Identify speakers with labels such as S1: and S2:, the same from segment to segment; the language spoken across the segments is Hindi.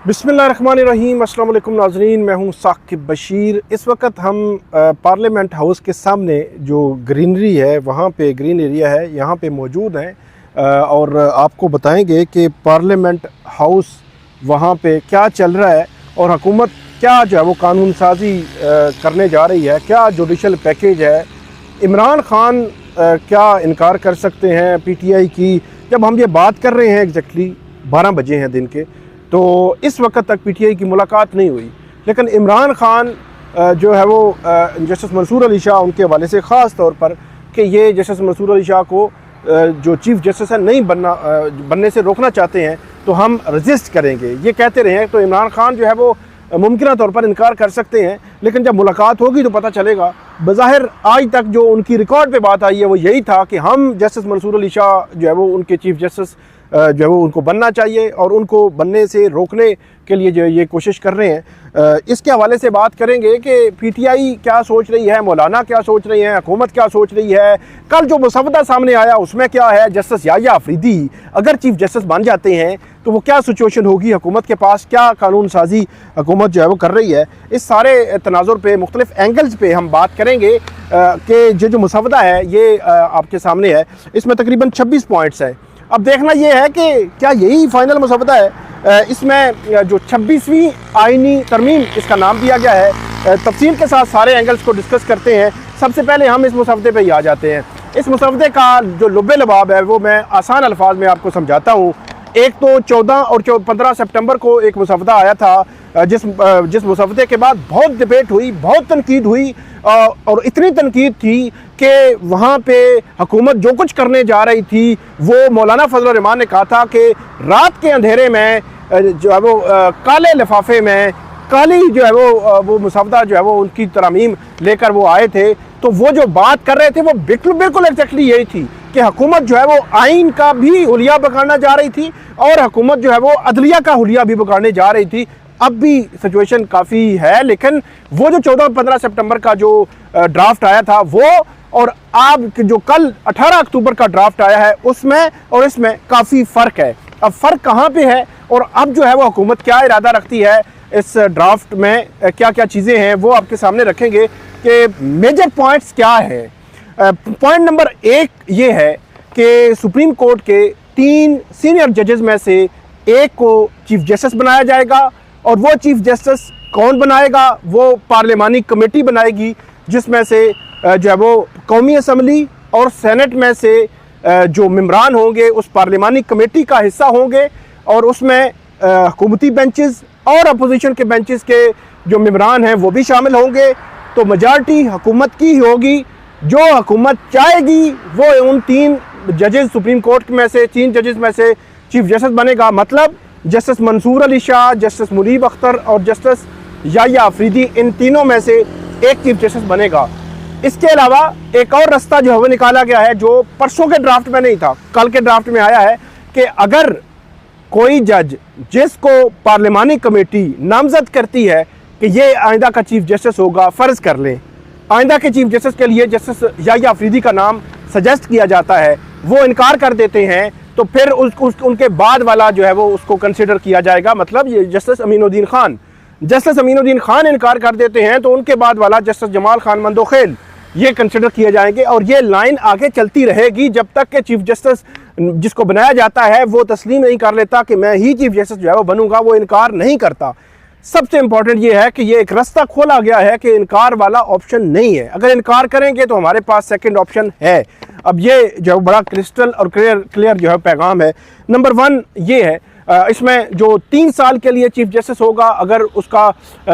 S1: बिस्मिल्लाहिर्रहमानिर्रहीम। अस्सलाम वालेकुम नाज़रीन, मैं हूं साकिब बशीर। इस वक्त हम पार्लियामेंट हाउस के सामने जो ग्रीनरी है, वहां पे ग्रीन एरिया है, यहां पे मौजूद हैं और आपको बताएंगे कि पार्लियामेंट हाउस वहां पे क्या चल रहा है और हुकूमत क्या जो है वो कानून साजी करने जा रही है, क्या जुडिशल पैकेज है। इमरान खान क्या इनकार कर सकते हैं PTI की। जब हम ये बात कर रहे हैं एग्जैक्टली 12 बजे हैं दिन के, तो इस वक्त तक PTI की मुलाकात नहीं हुई, लेकिन इमरान खान जो है वो जस्टिस मंसूर अली शाह उनके हवाले से ख़ास तौर पर कि ये जस्टिस मंसूर अली शाह को जो चीफ़ जस्टिस है नहीं बनने से रोकना चाहते हैं, तो हम रजिस्ट करेंगे, ये कहते रहे हैं। तो इमरान खान जो है वो मुमकिन तौर पर इनकार कर सकते हैं, लेकिन जब मुलाकात होगी तो पता चलेगा। बज़ाहिर आज तक जो उनकी रिकॉर्ड पे बात आई है वो यही था कि हम जस्टिस मंसूर अली शाह जो है वो उनके चीफ़ जस्टिस जो है वो उनको बनना चाहिए और उनको बनने से रोकने के लिए जो ये कोशिश कर रहे हैं। इसके हवाले से बात करेंगे कि PTI क्या सोच रही है, मौलाना क्या सोच रही है, हुकूमत क्या सोच रही है। कल जो मुसवदा सामने आया उसमें क्या है, जस्टिस याह्या अफरीदी अगर चीफ़ जस्टिस बन जाते हैं तो वो क्या सिचुएशन होगी, हुकूमत के पास क्या कानून साजी हुकूमत जो है वो कर रही है। इस सारे तनाजुर पे मुख्तलिफ एंगल्स पे हम बात करेंगे कि जो मुसवदा है ये आपके सामने है। इसमें तकरीबन 26 पॉइंट्स है। अब देखना ये है कि क्या यही फाइनल मुसवदा है। इसमें जो 26वीं आईनी तरमीम इसका नाम दिया गया है। तफसील के साथ सारे एंगल्स को डिस्कस करते हैं। सबसे पहले हम इस मुसवदे पे ही आ जाते हैं। इस मुसवदे का जो लुब्बे लबाब है वो मैं आसान अल्फाज में आपको समझाता हूँ। एक तो 14 और 15 सितंबर को एक मुसवदा आया था, जिस मुसवदे के बाद बहुत डिबेट हुई, बहुत तनकीद हुई और इतनी तनकीद थी कि वहाँ पे हुकूमत जो कुछ करने जा रही थी वो मौलाना फजल रहमान ने कहा था कि रात के अंधेरे में जो है वो काले लिफाफे में काली जो है वो मुसवदा जो है वो उनकी तरमीम लेकर वो आए थे। तो वो जो बात कर रहे थे वो बिल्कुल एग्जैक्टली यही थी कि हुकूमत जो है वो आइन का भी हुलिया बिगाड़ना जा रही थी और हुकूमत जो है वो अदलिया का हुलिया भी बिगाड़ने जा रही थी। अब भी सिचुएशन काफ़ी है, लेकिन वो जो 14-15 सितंबर का जो ड्राफ्ट आया था वो और अब जो कल 18 अक्टूबर का ड्राफ्ट आया है उसमें और इसमें काफ़ी फ़र्क है। अब फ़र्क कहाँ पे है और अब जो है वो हुकूमत क्या इरादा रखती है इस ड्राफ्ट में, क्या क्या चीज़ें हैं वो आपके सामने रखेंगे कि मेजर पॉइंट्स क्या है। पॉइंट नंबर 1 ये है कि सुप्रीम कोर्ट के 3 सीनियर जजेस में से एक को चीफ जस्टिस बनाया जाएगा और वो चीफ जस्टिस कौन बनाएगा, वो पार्लियामानी कमेटी बनाएगी जिसमें से जो है वो कौमी असम्बली और सेनेट में से जो मेंबरान होंगे उस पार्लियामानी कमेटी का हिस्सा होंगे और उसमें हुकूमती बेंचेस और अपोजिशन के बेंचेस के जो मेंबरान हैं वो भी शामिल होंगे। तो मेजॉरिटी हुकूमत की ही होगी, जो हुकूमत चाहेगी वो उन 3 जजेस सुप्रीम कोर्ट में से 3 जजेस में से चीफ जस्टिस बनेगा। मतलब जस्टिस मंसूर अली शाह, जस्टिस मुनीब अख्तर और जस्टिस याह्या अफरीदी, इन तीनों में से एक चीफ जस्टिस बनेगा। इसके अलावा एक और रास्ता जो है वो निकाला गया है जो परसों के ड्राफ्ट में नहीं था, कल के ड्राफ्ट में आया है कि अगर कोई जज जिसको पार्लियामानी कमेटी नामजद करती है कि ये आइंदा का चीफ जस्टिस होगा, फ़र्ज़ कर लें आइंदा के चीफ जस्टिस के लिए जस्टिस याह्या अफरीदी का नाम सजेस्ट किया जाता है, वो इनकार कर देते हैं, तो फिर उनके बाद वाला जो है वो उसको कंसिडर किया जाएगा। मतलब ये जस्टिस अमीनुद्दीन खान इनकार कर देते हैं तो उनके बाद वाला जस्टिस जमाल खान मंदोखेल ये कंसिडर किए जाएंगे और ये लाइन आगे चलती रहेगी जब तक कि चीफ जस्टिस जिसको बनाया जाता है वो तस्लीम नहीं कर लेता कि मैं ही चीफ जस्टिस जो है वो बनूंगा, वो इनकार नहीं करता। सबसे इंपॉर्टेंट ये है कि ये एक रास्ता खोला गया है कि इनकार वाला ऑप्शन नहीं है। अगर इनकार करेंगे तो हमारे पास सेकंड ऑप्शन है। अब ये जो बड़ा क्रिस्टल और क्लियर जो है पैगाम है। नंबर 1 ये है, इसमें जो 3 साल के लिए चीफ जस्टिस होगा, अगर उसका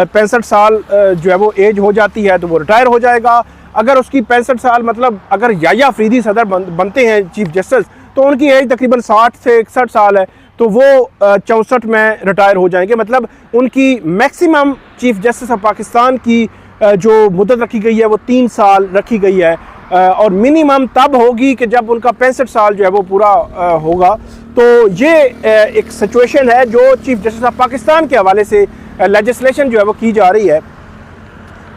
S1: 65 साल जो है वो एज हो जाती है तो वो रिटायर हो जाएगा। अगर उसकी 65 साल, मतलब अगर याह्या अफरीदी सदर बनते हैं चीफ जस्टिस तो उनकी एज तकरीबन 60 से 61 साल है, तो वो 64 में रिटायर हो जाएंगे। मतलब उनकी maximum chief justice of Pakistan की जो मुद्दत रखी गई है वो 3 साल रखी गई है और मिनिमम तब होगी कि जब उनका 65 साल जो है वो पूरा होगा। तो ये एक सिचुएशन है जो चीफ जस्टिस ऑफ पाकिस्तान के हवाले से लेजिस्लेशन जो है वो की जा रही है।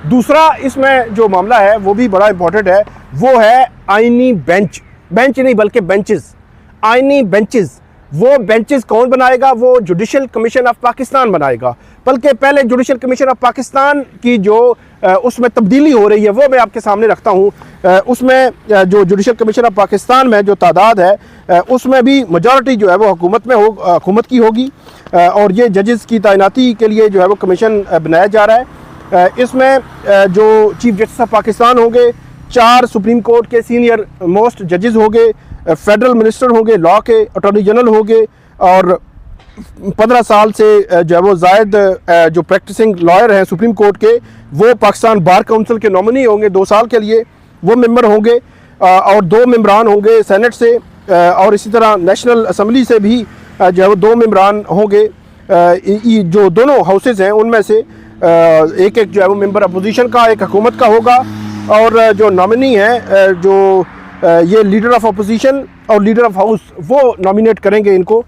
S1: दूसरा इसमें जो मामला है वो भी बड़ा इंपॉर्टेंट है, वो है आईनी बेंच नहीं बल्कि बेंचेस, आईनी बेंचेस। वो बेंचेस कौन बनाएगा? वो जुडिशल कमीशन ऑफ पाकिस्तान बनाएगा। बल्कि पहले जुडिशल कमीशन ऑफ पाकिस्तान की जो उसमें तब्दीली हो रही है वो मैं आपके सामने रखता हूँ। उसमें जो जुडिशल कमीशन ऑफ पाकिस्तान में जो तादाद है उसमें भी मेजॉरिटी जो है वो हुकूमत की होगी और ये जजेस की तैनाती के लिए जो है वो कमीशन बनाया जा रहा है। इसमें जो चीफ जस्टिस ऑफ पाकिस्तान होंगे, 4 सुप्रीम कोर्ट के सीनियर मोस्ट जजेस होंगे, फेडरल मिनिस्टर होंगे, लॉ के अटॉर्नी जनरल होंगे और 15 साल से जो है वो जायद जो प्रैक्टिसिंग लॉयर हैं सुप्रीम कोर्ट के, वो पाकिस्तान बार काउंसिल के नॉमिनी होंगे 2 साल के लिए, वो मेंबर होंगे और 2 मेंबरान होंगे सेनेट से और इसी तरह नेशनल असम्बली से भी जो है वो 2 मेंबरान होंगे। जो दोनों हाउसेज हैं उनमें से एक जो है वो मेंबर अपोजिशन का, एक हुकूमत का होगा और जो नॉमिनी है जो ये लीडर ऑफ अपोजिशन और लीडर ऑफ हाउस वो नॉमिनेट करेंगे इनको।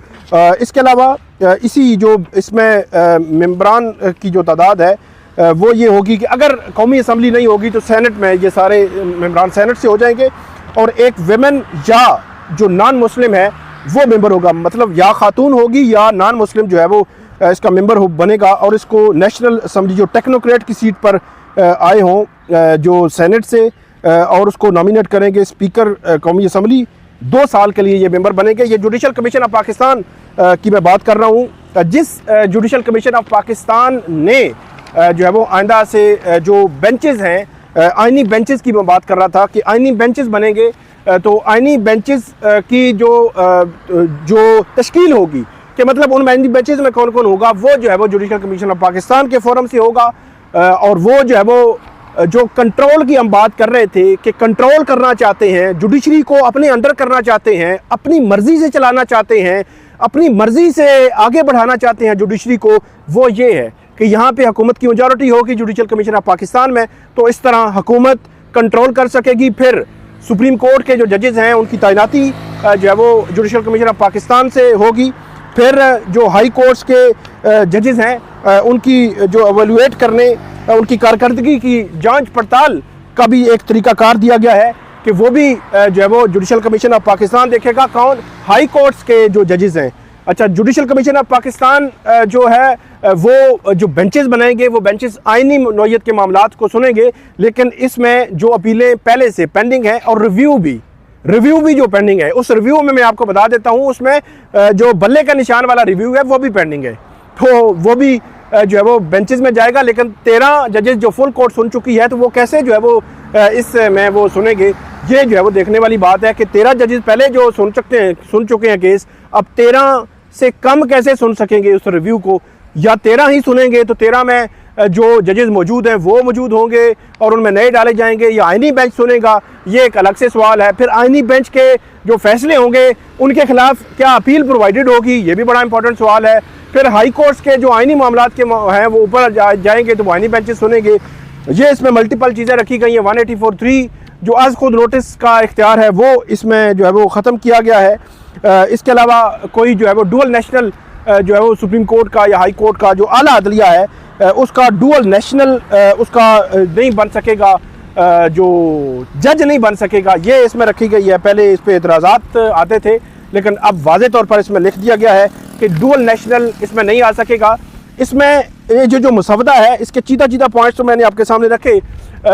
S1: इसके अलावा इसी जो इसमें मेंबरान की जो तादाद है वो ये होगी कि अगर कौमी असम्बली नहीं होगी तो सेनेट में ये सारे मेंबरान सेनेट से हो जाएंगे और एक वेमेन या जो नॉन मुस्लिम है वो मेंबर होगा, मतलब या खातून होगी या नॉन मुस्लिम जो है वो इसका मेंबर बनेगा और इसको नेशनल असम्बली जो टेक्नोक्रेट की सीट पर आए हों जो सेनेट से और उसको नॉमिनेट करेंगे स्पीकर कौमी असम्बली, 2 साल के लिए ये मेंबर बनेंगे। ये जुडिशल कमीशन ऑफ पाकिस्तान की मैं बात कर रहा हूँ। जिस जुडिशल कमीशन ऑफ पाकिस्तान ने जो है वो आइंदा से जो बेंचेस हैं, आइनी बेंचेस की मैं बात कर रहा था कि आइनी बेंचेस बनेंगे, तो आइनी बेंचेस की जो तश्कील होगी कि मतलब उन आइनी बेंचेस में कौन कौन होगा, वो जो है वो जुडिशल कमीशन ऑफ पाकिस्तान के फोरम से होगा और वो जो है वो जो कंट्रोल की हम बात कर रहे थे कि कंट्रोल करना चाहते हैं, जुडिशरी को अपने अंडर करना चाहते हैं, अपनी मर्जी से चलाना चाहते हैं, अपनी मर्जी से आगे बढ़ाना चाहते हैं जुडिशरी को, वो ये है कि यहाँ पे हुकूमत की मेजॉरिटी होगी जुडिशल कमीशन ऑफ पाकिस्तान में, तो इस तरह हुकूमत कंट्रोल कर सकेगी। फिर सुप्रीम कोर्ट के जो जजेस हैं उनकी तैनाती जो है वो जुडिशल कमीशन ऑफ पाकिस्तान से होगी। फिर जो हाई कोर्ट्स के जजेस हैं उनकी जो एवेलुएट करने, उनकी कारकर्दगी की जांच पड़ताल का भी एक तरीकाकार दिया गया है कि वो भी जो है वो जुडिशल कमीशन ऑफ पाकिस्तान देखेगा। कौन? हाई कोर्ट्स के जो जजेस हैं। अच्छा, जुडिशल कमीशन ऑफ पाकिस्तान जो है वो जो बेंचेस बनाएंगे वो बेंचेस आइनी नौयत के मामलात को सुनेंगे, लेकिन इसमें जो अपीलें पहले से पेंडिंग हैं और रिव्यू भी जो पेंडिंग है, उस रिव्यू में मैं आपको बता देता हूँ उसमें जो बल्ले का निशान वाला रिव्यू है वो भी पेंडिंग है, तो वो भी जो है वो बेंचेस में जाएगा। लेकिन 13 जजेस जो फुल कोर्ट सुन चुकी है, तो वो कैसे जो है वो इसमें वो सुनेंगे, ये जो है वो देखने वाली बात है कि 13 जजेस पहले जो सुन चुके हैं केस, अब 13 से कम कैसे सुन सकेंगे उस रिव्यू को, या 13 ही सुनेंगे तो 13 में जो जजेस मौजूद हैं वो मौजूद होंगे और उनमें नए डाले जाएंगे, या आइनी बेंच सुनेगा, ये एक अलग से सवाल है। फिर आइनी बेंच के जो फैसले होंगे उनके खिलाफ क्या अपील प्रोवाइडेड होगी, ये भी बड़ा इंपॉर्टेंट सवाल है। फिर हाई कोर्ट्स के जो आइनी मामलात के हैं वो ऊपर जाएंगे तो वो आइनी बेंचेस सुनेंगे। ये इसमें मल्टीपल चीज़ें रखी गई हैं। 184(3) जो आज खुद नोटिस का इख्तियार है वो इसमें जो है वो ख़त्म किया गया है। इसके अलावा कोई जो है वो डुअल नेशनल जो है वो सुप्रीम कोर्ट का या हाई कोर्ट का जो आला अदलिया है उसका डुअल नेशनल उसका नहीं बन सकेगा, जो जज नहीं बन सकेगा, ये इसमें रखी गई है। पहले इस पर एतराज़ात आते थे लेकिन अब वाज़े तौर पर इसमें लिख दिया गया है कि डुअल नेशनल इसमें नहीं आ सकेगा। इसमें ये जो मुसवदा है इसके चीता पॉइंट्स तो मैंने आपके सामने रखे,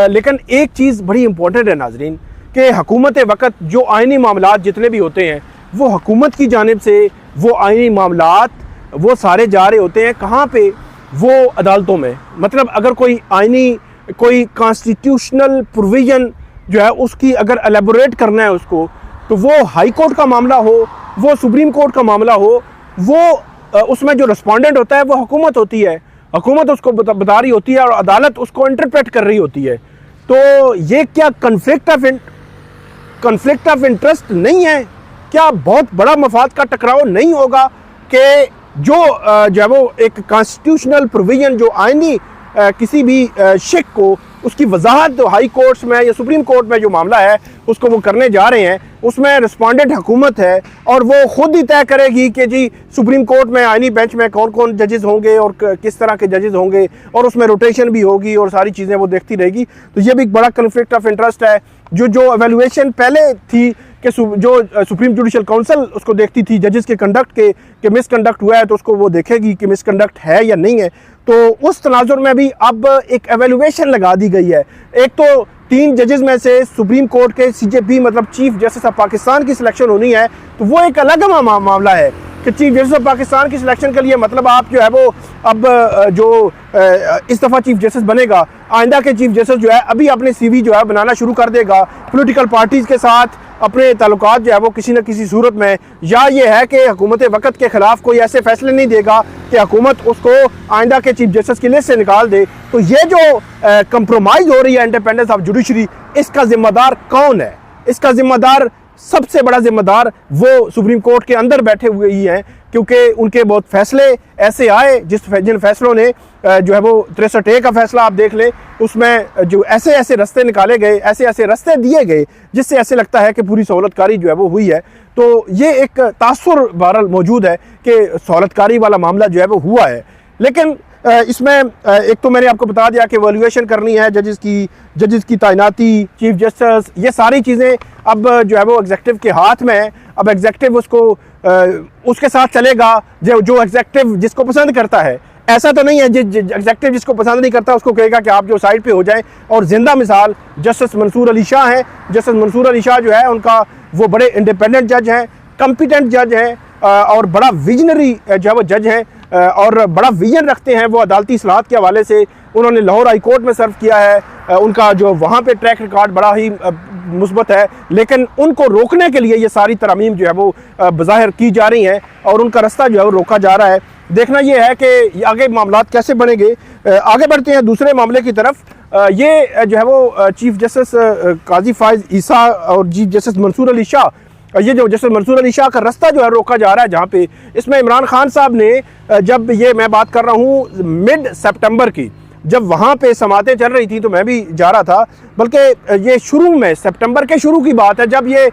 S1: लेकिन एक चीज़ बड़ी इंपॉर्टेंट है नाजरीन कि हुकूमत वक़्त जो आइनी मामलात जितने भी होते हैं वो हुकूमत की जानिब से वो आइनी मामलात वो सारे जा रहे होते हैं कहाँ पे? वो अदालतों में। मतलब अगर कोई आइनी कोई कॉन्स्टिट्यूशनल प्रोविज़न जो है उसकी अगर एलेबोरेट करना है उसको, तो वो हाई कोर्ट का मामला हो, वो सुप्रीम कोर्ट का मामला हो, वो उसमें जो रिस्पोंडेंट होता है वो हुकूमत होती है, हुकूमत उसको बता रही होती है और अदालत उसको इंटरप्रेट कर रही होती है। तो ये क्या कन्फ्लिक्ट ऑफ इंटरेस्ट नहीं है? क्या बहुत बड़ा मफाद का टकराव नहीं होगा कि जो है वो एक कॉन्स्टिट्यूशनल प्रोविजन जो आइनी किसी भी शिक को उसकी वजाहत हाई कोर्ट्स में या सुप्रीम कोर्ट में जो मामला है उसको वो करने जा रहे हैं, उसमें रिस्पोंडेंट हुकूमत है और वो खुद ही तय करेगी कि जी सुप्रीम कोर्ट में आइनी बेंच में कौन कौन जजेस होंगे और किस तरह के जजेस होंगे और उसमें रोटेशन भी होगी और सारी चीज़ें वो देखती रहेगी। तो ये भी एक बड़ा कन्फ्लिक्ट ऑफ इंटरेस्ट है। जो एवेल्युएशन पहले थी कि जो सुप्रीम जुडिशल काउंसिल उसको देखती थी जजेस के कंडक्ट के मिसकंडक्ट हुआ है तो उसको वो देखेगी कि मिसकंडक्ट है या नहीं है। तो उस तनाजुर में भी अब एक एवेल्युएशन लगा दी गई है। एक तो 3 जजेस में से सुप्रीम कोर्ट के CJP मतलब चीफ जस्टिस ऑफ पाकिस्तान की सिलेक्शन होनी है, तो वो एक अलग मामला है कि चीफ जस्टिस ऑफ पाकिस्तान की सिलेक्शन के लिए मतलब आप जो है वो अब जो इस दफ़ा चीफ जस्टिस बनेगा, आइंदा के चीफ जस्टिस जो है अभी अपने CV जो है बनाना शुरू कर देगा पॉलिटिकल पार्टीज़ के साथ अपने ताल्लुकात जो है वो किसी न किसी सूरत में, या ये है कि हुकूमत वक़्त के ख़िलाफ़ कोई ऐसे फैसले नहीं देगा कि हुकूमत उसको आइंदा के चीफ जस्टिस की लिस्ट से निकाल दे। तो ये जो कंप्रोमाइज़ हो रही है इंडिपेंडेंस ऑफ जुडिशरी, इसका ज़िम्मेदार कौन है? इसका ज़िम्मेदार, सबसे बड़ा ज़िम्मेदार वो सुप्रीम कोर्ट के अंदर बैठे हुए ही हैं, क्योंकि उनके बहुत फैसले ऐसे आए जिन फैसलों ने जो है वो 63A का फैसला आप देख लें, उसमें जो ऐसे रास्ते निकाले गए, ऐसे रास्ते दिए गए जिससे ऐसे लगता है कि पूरी सहूलतकारी जो है वो हुई है। तो ये एक तासुर बहरहाल मौजूद है कि सहूलतकारी वाला मामला जो है वो हुआ है। लेकिन इसमें एक तो मैंने आपको बता दिया कि वैल्यूएशन करनी है जजेस की तैनाती, चीफ जस्टिस, ये सारी चीज़ें अब जो है वो एग्जेक्टिव के हाथ में है। अब एग्जेक्टिव उसके साथ चलेगा जो एग्जेक्टिव जिसको पसंद करता है। ऐसा तो नहीं है एग्जेक्टिव जिसको पसंद नहीं करता उसको कहेगा कि आप जो साइड पे हो जाएं। और जिंदा मिसाल जस्टिस मंसूर अली शाह हैं। जस्टिस मंसूर अली शाह जो है उनका वो बड़े इंडिपेंडेंट जज हैं, कॉम्पिटेंट जज हैं और बड़ा विजनरी जो है वो जज हैं और बड़ा विजन रखते हैं। वो अदालती इस्लाहात के हवाले से उन्होंने लाहौर हाई कोर्ट में सर्व किया है। उनका जो वहाँ पे ट्रैक रिकॉर्ड बड़ा ही मुस्बत है, लेकिन उनको रोकने के लिए ये सारी तरमीम जो है वो बज़ाहिर की जा रही हैं और उनका रास्ता जो है वो रोका जा रहा है। देखना ये है कि आगे मामलात कैसे बनेंगे। आगे बढ़ते हैं दूसरे मामले की तरफ। ये जो है वो चीफ जस्टिस काजी फायज़ ईसा और चीफ जस्टिस मंसूर अली शाह, ये जो जस्टिस मंसूर अली शाह का रास्ता जो है रोका जा रहा है, जहाँ पे इसमें इमरान खान साहब ने जब ये मैं बात कर रहा हूँ मिड सितंबर की, जब वहाँ पे समातें चल रही थी तो मैं भी जा रहा था, बल्कि ये शुरू में सितंबर के शुरू की बात है जब ये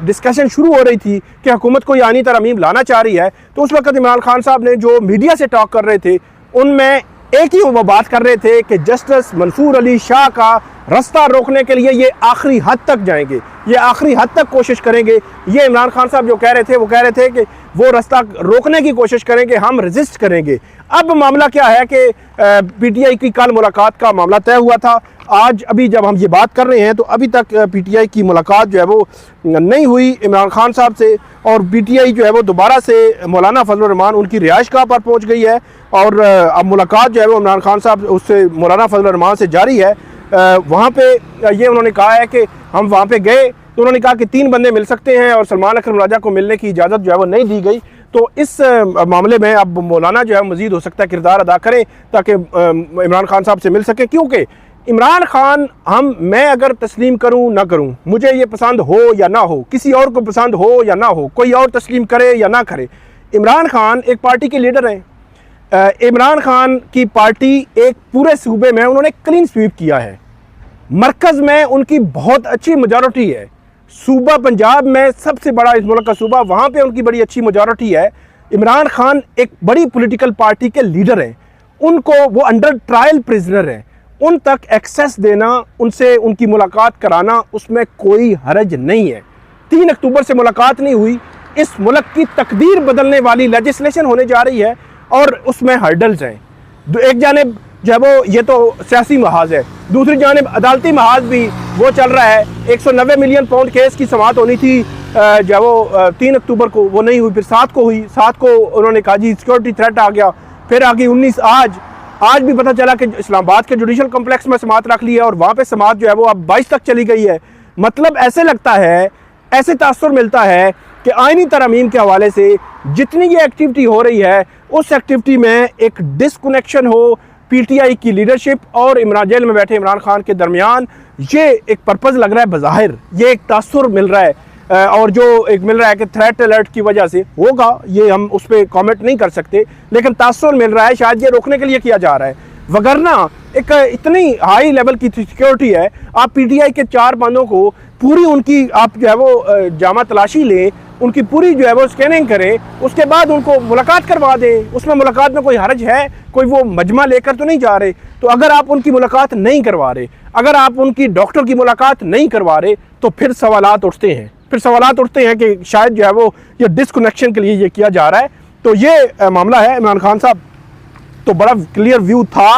S1: डिस्कशन शुरू हो रही थी कि हुकूमत कोई आनी तरमीम लाना चाह रही है। तो उस वक्त इमरान खान साहब ने जो मीडिया से टॉक कर रहे थे उनमें एक ही वो बात कर रहे थे कि जस्टिस मंसूर अली शाह का रास्ता रोकने के लिए ये आखिरी हद तक जाएंगे, ये आखिरी हद तक कोशिश करेंगे। ये इमरान खान साहब जो कह रहे थे वो कह रहे थे कि वो रास्ता रोकने की कोशिश करेंगे, हम रेजिस्ट करेंगे। अब मामला क्या है कि PTI की कल मुलाकात का मामला तय हुआ था। आज अभी जब हम ये बात कर रहे हैं तो अभी तक PTI की मुलाकात जो है वो नहीं हुई इमरान खान साहब से, और PTI जो है वो दोबारा से मौलाना फजलुर रहमान उनकी रिहाइशगाह पर पहुँच गई है और अब मुलाकात जो है वो इमरान खान साहब उससे मौलाना फजलुर रहमान से जारी है। वहाँ पे ये उन्होंने कहा है कि हम वहाँ पे गए तो उन्होंने कहा कि 3 बंदे मिल सकते हैं और सलमान अकरम राजा को मिलने की इजाज़त जो है वो नहीं दी गई। तो इस मामले में अब मौलाना जो है मज़ीद हो सकता है किरदार अदा करें ताकि इमरान खान साहब से मिल सके, क्योंकि इमरान खान मैं अगर तस्लीम करूं ना करूं, मुझे ये पसंद हो या ना हो, किसी और को पसंद हो या ना हो, कोई और तस्लीम करे या ना करे, इमरान खान एक पार्टी के लीडर हैं। इमरान खान की पार्टी एक पूरे सूबे में उन्होंने क्लीन स्वीप किया है। मरकज़ में उनकी बहुत अच्छी मेजॉरिटी है। सूबा पंजाब में सबसे बड़ा इस मुल्क का सूबा, वहाँ पे उनकी बड़ी अच्छी मेजॉरिटी है। इमरान खान एक बड़ी पॉलिटिकल पार्टी के लीडर हैं। उनको वो अंडर ट्रायल प्रिजनर हैं, उन तक एक्सेस देना, उनसे उनकी मुलाकात कराना, उसमें कोई हरज नहीं है। 3 अक्टूबर से मुलाकात नहीं हुई। इस मुल्क की तकदीर बदलने वाली लेजिस्लेशन होने जा रही है और उसमें हर्डल्स हैं। एक जानिब जो है वो ये तो सियासी महाज है, दूसरी जानिब अदालती महाज भी वो चल रहा है। 190 मिलियन पाउंड केस की समाअत होनी थी जो है वो 3 अक्टूबर को, वो नहीं हुई, फिर 7 को हुई। 7 को उन्होंने कहा जी सिक्योरिटी थ्रेट आ गया, फिर आ गई 19। आज भी पता चला कि इस्लामाबाद के जुडिशल कम्प्लेक्स में समाअत रख ली है और वहाँ पे समाअत जो है वो अब 22 तक चली गई है। मतलब ऐसे लगता है, ऐसे तासुर मिलता है कि आईनी तरमीम के हवाले से जितनी ये एक्टिविटी हो रही है उस एक्टिविटी में एक डिसकनेक्शन हो PTI की लीडरशिप और जेल में बैठे इमरान खान के दरमियान। ये एक पर्पज़ लग रहा है बज़ाहिर, ये एक तासुर मिल रहा है और जो एक मिल रहा है कि थ्रेट अलर्ट की वजह से होगा, ये हम उस पर कॉमेंट नहीं कर सकते, लेकिन तासुर मिल रहा है शायद ये रोकने के लिए किया जा रहा है। वगरना एक इतनी हाई लेवल की सिक्योरिटी है, आप PTI के 4 बंदों को पूरी उनकी आप जो है वो जामा तलाशी लें, उनकी पूरी जो है वो स्कैनिंग करें, उसके बाद उनको मुलाकात करवा दें। उसमें मुलाकात में कोई हरज है? कोई वो मजमा लेकर तो नहीं जा रहे। तो अगर आप उनकी मुलाकात नहीं करवा रहे, अगर आप उनकी डॉक्टर की मुलाकात नहीं करवा रहे, तो फिर सवालात उठते हैं। फिर सवालात उठते हैं कि शायद जो है वो ये डिसकनेक्शन के लिए ये किया जा रहा है। तो ये मामला है इमरान खान साहब, तो बड़ा क्लियर व्यू था।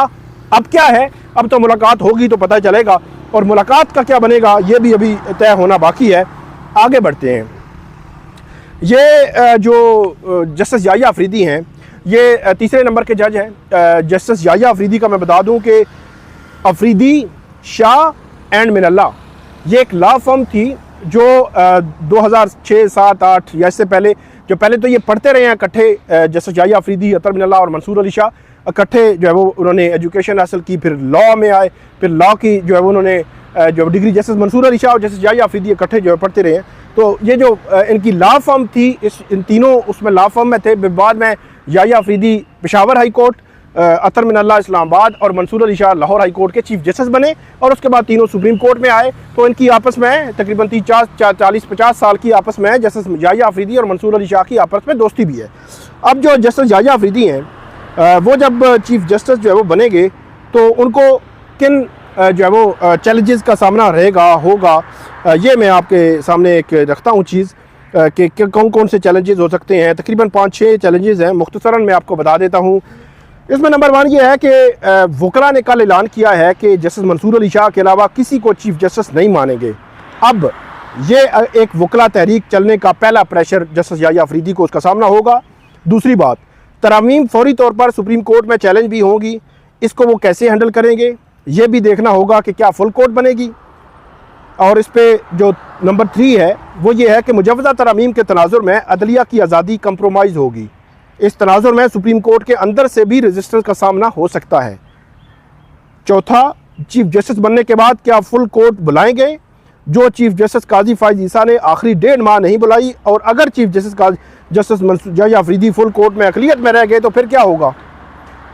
S1: अब क्या है, अब तो मुलाकात होगी तो पता चलेगा, और मुलाकात का क्या बनेगा ये भी अभी तय होना बाकी है। आगे बढ़ते हैं। ये जो जस्टिस याहिया अफरीदी हैं, ये तीसरे नंबर के जज हैं। जस्टिस याहिया अफरीदी का मैं बता दूं कि अफरीदी, शाह एंड मिनल्ला ये एक लॉ फर्म थी जो 2006, 7, 8 या इससे पहले, जो पहले तो ये पढ़ते रहे हैं इकट्ठे, जस्टिस याहिया अफरीदी, अतर मिनल्ला और मंसूर अली शाह इकट्ठे जो है वो उन्होंने एजुकेशन हासिल की, फिर लॉ में आए, फिर लॉ की जो है वो उन्होंने जो डिग्री, जस्टिस मंसूर अली शाह और जस्टिस याहिया अफरीदी इकट्ठे जो है पढ़ते रहे हैं। तो ये जो इनकी लॉ फर्म थी, इन तीनों उसमें लॉ फर्म में थे। बाद में याहिया अफरीदी पेशावर हाई कोर्ट, अतर मिनल्ला इस्लामाबाद और मंसूर अली शाह लाहौर हाई कोर्ट के चीफ जस्टिस बने, और उसके बाद तीनों सुप्रीम कोर्ट में आए। तो इनकी आपस में तकरीबन 40-50 साल की आपस में जस्टिस याहिया अफरीदी और मंसूर अली शाह की आपस में दोस्ती भी है। अब जो जस्टिस याहिया अफरीदी हैं वो जब चीफ जस्टिस जो है वो बनेंगे तो उनको किन जो है वो चैलेंजेस का सामना रहेगा होगा, ये मैं आपके सामने एक रखता हूँ चीज़ कि कौन कौन से चैलेंजेस हो सकते हैं। तकरीबन 5-6 चैलेंजेस हैं, मुख्तसरन मैं आपको बता देता हूँ। इसमें नंबर 1 ये है कि वकला ने कल ऐलान किया है कि जस्टिस मंसूर अली शाह के अलावा किसी को चीफ जस्टिस नहीं मानेंगे। अब ये एक वकला तहरीक चलने का पहला प्रेशर जस्टिस याहिया अफरीदी को उसका सामना होगा। दूसरी बात, तरमीम फौरी तौर पर सुप्रीम कोर्ट में चैलेंज भी होंगी, इसको वो कैसे हैंडल करेंगे ये भी देखना होगा कि क्या फुल कोर्ट बनेगी। और इस पर जो नंबर 3 है वो ये है कि मुजव्वज़ा तरमीम के तनाजुर में अदलिया की आज़ादी कंप्रोमाइज़ होगी। इस तनाजुर में सुप्रीम कोर्ट के अंदर से भी रेजिस्टेंस का सामना हो सकता है। चौथा, चीफ जस्टिस बनने के बाद क्या फुल कोर्ट बुलाएंगे? जो चीफ जस्टिस काजी फायज ईसा ने आखिरी 1.5 माह नहीं बुलाई, और अगर chief justice Yahya Afridi full court में अक़लियत में रह गए तो फिर क्या होगा?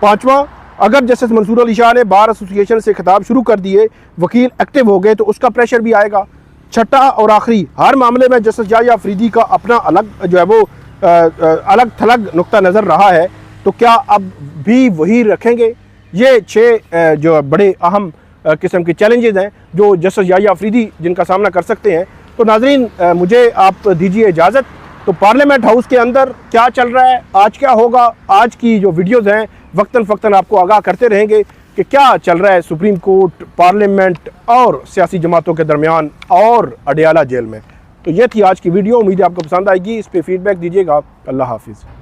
S1: पाँचवा, अगर जस्टिस मंसूर अली शाह ने बार एसोसिएशन से खिताब शुरू कर दिए, वकील एक्टिव हो गए तो उसका प्रेशर भी आएगा। छठा और आखिरी, हर मामले में जस्टिस याहिया अफरीदी का अपना अलग जो है वो अलग थलग नुक्ता नज़र रहा है, तो क्या अब भी वही रखेंगे? ये 6 जो बड़े अहम किस्म के चैलेंजेस हैं जो जस्टिस याहिया अफरीदी जिनका सामना कर सकते हैं। तो नाज़रीन, मुझे आप दीजिए इजाज़त। तो पार्लियामेंट हाउस के अंदर क्या चल रहा है, आज क्या होगा, आज की जो वीडियोज़ हैं वक्तन फ़क्तन आपको आगाह करते रहेंगे कि क्या चल रहा है सुप्रीम कोर्ट, पार्लियामेंट और सियासी जमातों के दरमियान और अडयाला जेल में। तो ये थी आज की वीडियो, उम्मीद है आपको पसंद आएगी। इस पर फीडबैक दीजिएगा। अल्लाह हाफिज़।